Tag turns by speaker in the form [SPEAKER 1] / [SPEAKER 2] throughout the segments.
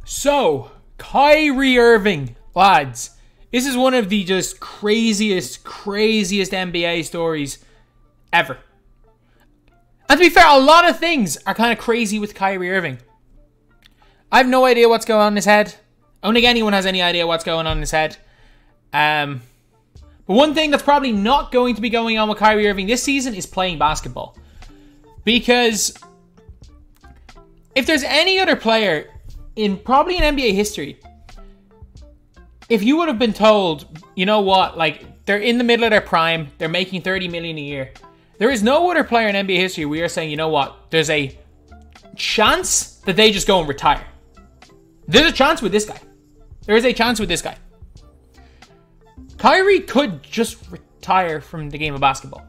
[SPEAKER 1] So, Kyrie Irving, lads. This is one of the just craziest NBA stories ever. And to be fair, a lot of things are kind of crazy with Kyrie Irving. I have no idea what's going on in his head. I don't think anyone has any idea what's going on in his head. But one thing that's probably not going to be going on with Kyrie Irving this season is playing basketball. Because if there's any other player in probably in NBA history, if you would have been told, you know what, like they're in the middle of their prime, they're making $30 million a year. There is no other player in NBA history where you're saying, you know what, there's a chance that they just go and retire. There's a chance with this guy. There is a chance with this guy. Kyrie could just retire from the game of basketball.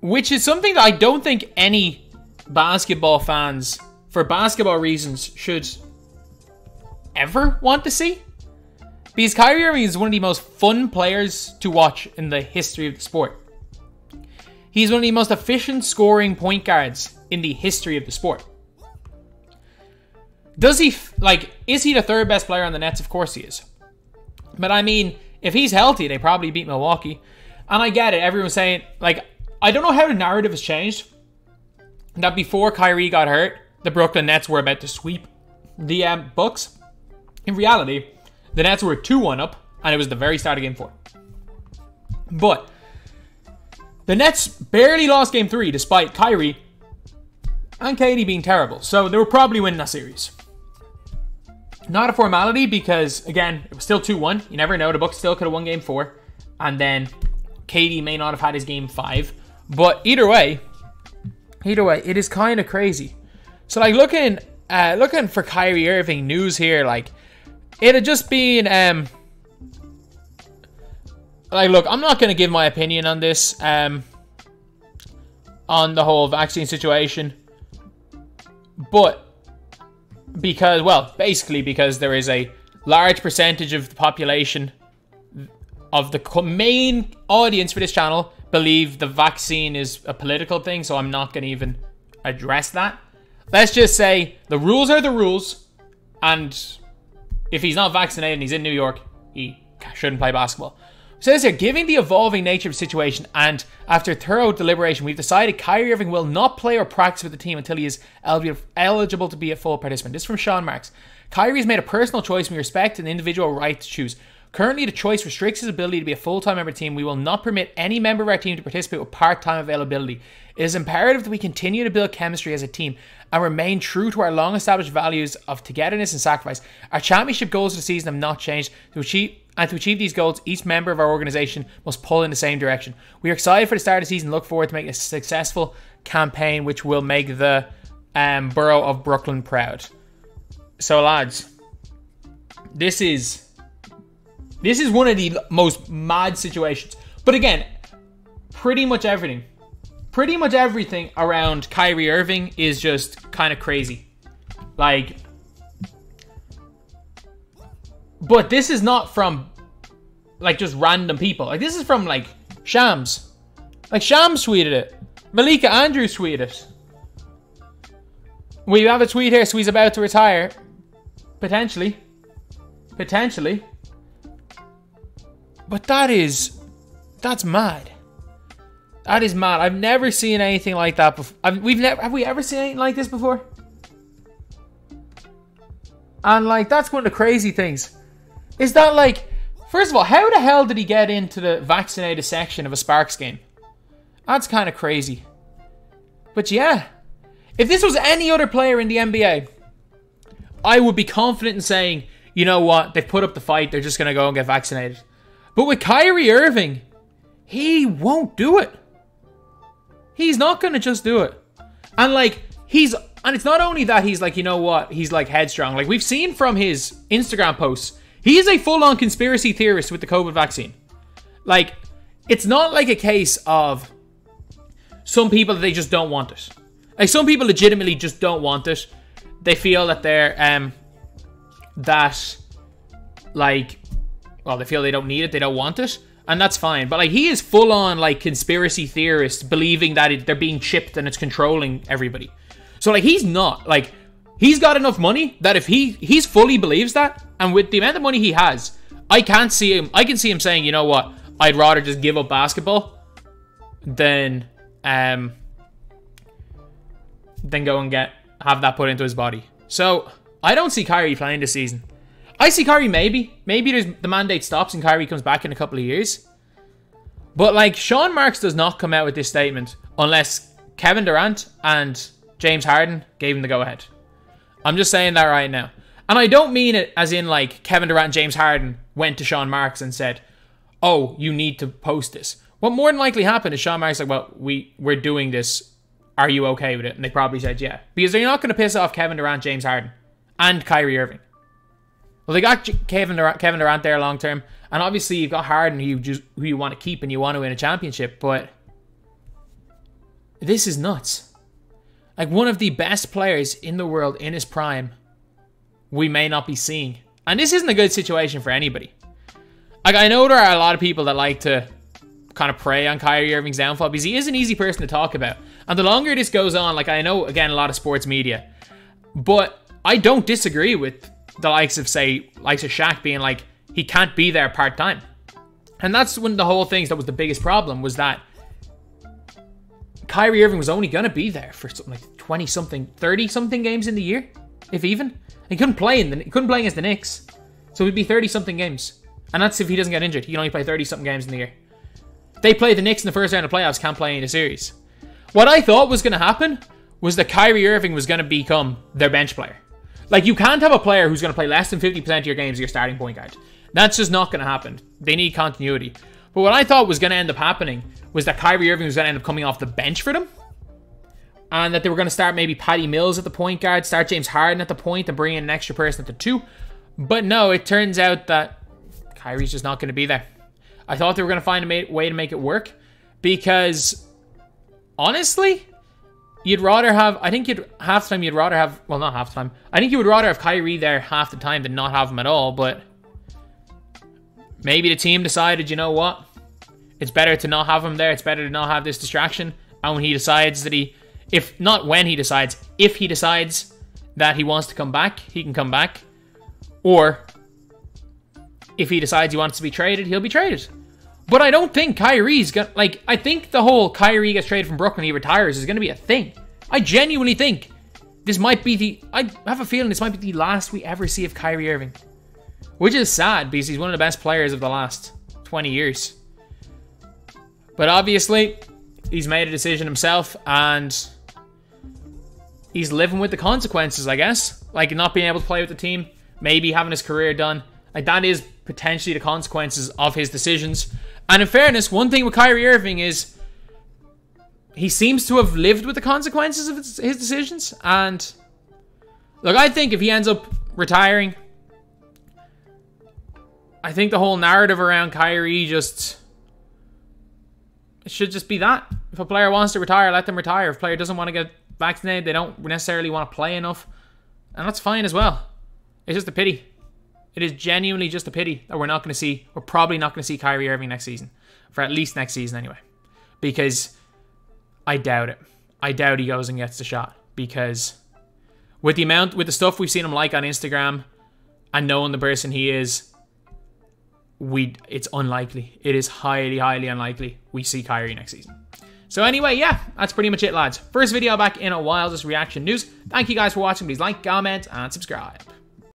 [SPEAKER 1] Which is something that I don't think any basketball fans, for basketball reasons, should ever want to see. Because Kyrie Irving is one of the most fun players to watch in the history of the sport. He's one of the most efficient scoring point guards in the history of the sport. Does he, is he the third best player on the Nets? Of course he is. But I mean, if he's healthy, they probably beat Milwaukee. And I get it. Everyone's saying, I don't know how the narrative has changed. That before Kyrie got hurt, the Brooklyn Nets were about to sweep the Bucks. In reality, the Nets were 2-1 up, and it was the very start of Game 4. But the Nets barely lost Game 3 despite Kyrie and KD being terrible. So they were probably winning that series. Not a formality because, again, it was still 2-1. You never know. The Bucks still could have won Game 4. And then KD may not have had his Game 5. But either way, it is kind of crazy. So, looking for Kyrie Irving news here, it had just been, look, I'm not going to give my opinion on this, on the whole vaccine situation. But basically because there is a large percentage of the population of the main audience for this channel believe the vaccine is a political thing, so I'm not going to even address that. Let's just say the rules are the rules, and if he's not vaccinated and he's in New York, he shouldn't play basketball. It says here, given the evolving nature of the situation and after thorough deliberation, we've decided Kyrie Irving will not play or practice with the team until he is eligible to be a full participant. This is from Sean Marks. Kyrie has made a personal choice and we respect an individual right to choose. Currently, the choice restricts his ability to be a full-time member of the team. We will not permit any member of our team to participate with part-time availability. It is imperative that we continue to build chemistry as a team and remain true to our long-established values of togetherness and sacrifice. Our championship goals for the season have not changed. To achieve these goals, each member of our organization must pull in the same direction. We are excited for the start of the season and look forward to making a successful campaign which will make the borough of Brooklyn proud. So, lads, this is one of the most mad situations. But again, pretty much everything around Kyrie Irving is just kind of crazy. But this is not from, just random people. This is from, Shams. Shams tweeted it. Malika Andrews tweeted it. We have a tweet here, so he's about to retire. Potentially. But that's mad. That is mad. I've never seen anything like that before. Have we ever seen anything like this before? And that's one of the crazy things. Is that first of all, how the hell did he get into the vaccinated section of a Sparks game? That's kind of crazy. But yeah, if this was any other player in the NBA, I would be confident in saying, you know what, they've put up the fight, they're just going to go and get vaccinated. But with Kyrie Irving, he won't do it. He's not going to just do it. And and it's not only that he's you know what, he's headstrong. We've seen from his Instagram posts, he is a full-on conspiracy theorist with the COVID vaccine. It's not a case of some people, they just don't want it. Some people legitimately just don't want it. They feel that they're, they feel they don't need it, they don't want it, and that's fine. But he is full on conspiracy theorist, believing that they're being chipped and it's controlling everybody. So he's not He's got enough money that if he's fully believes that, and with the amount of money he has, I can see him saying, you know what, I'd rather just give up basketball than go and have that put into his body. So I don't see Kyrie playing this season. I see Kyrie maybe the mandate stops and Kyrie comes back in a couple of years. But like, Sean Marks does not come out with this statement unless Kevin Durant and James Harden gave him the go-ahead. I'm just saying that right now. And I don't mean it as in like Kevin Durant and James Harden went to Sean Marks and said, oh, you need to post this. What more than likely happened is Sean Marks like, well, we're doing this. Are you okay with it? And they probably said yeah. Because they're not going to piss off Kevin Durant, James Harden, and Kyrie Irving. Well, they got Kevin Durant there long term. And obviously you've got Harden who you want to keep and you want to win a championship. But this is nuts. Like, one of the best players in the world in his prime, we may not be seeing. And this isn't a good situation for anybody. Like, I know there are a lot of people that like to kind of prey on Kyrie Irving's downfall because he is an easy person to talk about. And the longer this goes on, like, I know, again, a lot of sports media, but I don't disagree with the likes of Shaq being like, he can't be there part-time. And that's when the whole thing that was the biggest problem, was that Kyrie Irving was only going to be there for something like 20-something, 30-something games in the year, if even. He couldn't play against the Knicks. So it'd be 30-something games. And that's if he doesn't get injured. He can only play 30-something games in the year. They play the Knicks in the first round of playoffs, can't play in a series. What I thought was going to happen was that Kyrie Irving was going to become their bench player. Like, you can't have a player who's going to play less than 50% of your games as your starting point guard. That's just not going to happen. They need continuity. But what I thought was going to end up happening was that Kyrie Irving was going to end up coming off the bench for them. And that they were going to start maybe Patty Mills at the point guard, start James Harden at the point, and bring in an extra person at the 2. But no, it turns out that Kyrie's just not going to be there. I thought they were going to find a way to make it work. Because, honestly, you'd rather have... I think half the time you'd rather have... Well, not half the time. I think you would rather have Kyrie there half the time than not have him at all. But maybe the team decided, you know what? It's better to not have him there. It's better to not have this distraction. And when he decides that if he decides that he wants to come back, he can come back. Or if he decides he wants to be traded, he'll be traded. But I don't think Kyrie's gonna... Like, I think the whole Kyrie gets traded from Brooklyn, he retires, is going to be a thing. I genuinely think this might be I have a feeling this might be the last we ever see of Kyrie Irving. Which is sad, because he's one of the best players of the last 20 years. But obviously, he's made a decision himself, and he's living with the consequences, I guess. Like, not being able to play with the team, maybe having his career done. Like, that is potentially the consequences of his decisions. And in fairness, one thing with Kyrie Irving is he seems to have lived with the consequences of his decisions. And look, I think if he ends up retiring, I think the whole narrative around Kyrie it should just be that. If a player wants to retire, let them retire. If a player doesn't want to get vaccinated, they don't necessarily want to play enough. And that's fine as well. It's just a pity. It is genuinely just a pity that we're probably not going to see Kyrie Irving next season. For at least next season anyway. Because I doubt it. I doubt he goes and gets the shot. Because with the stuff we've seen him like on Instagram and knowing the person he is, it's unlikely. It is highly, highly unlikely we see Kyrie next season. So anyway, yeah, that's pretty much it, lads. First video back in a while, just reaction news. Thank you guys for watching. Please like, comment, and subscribe.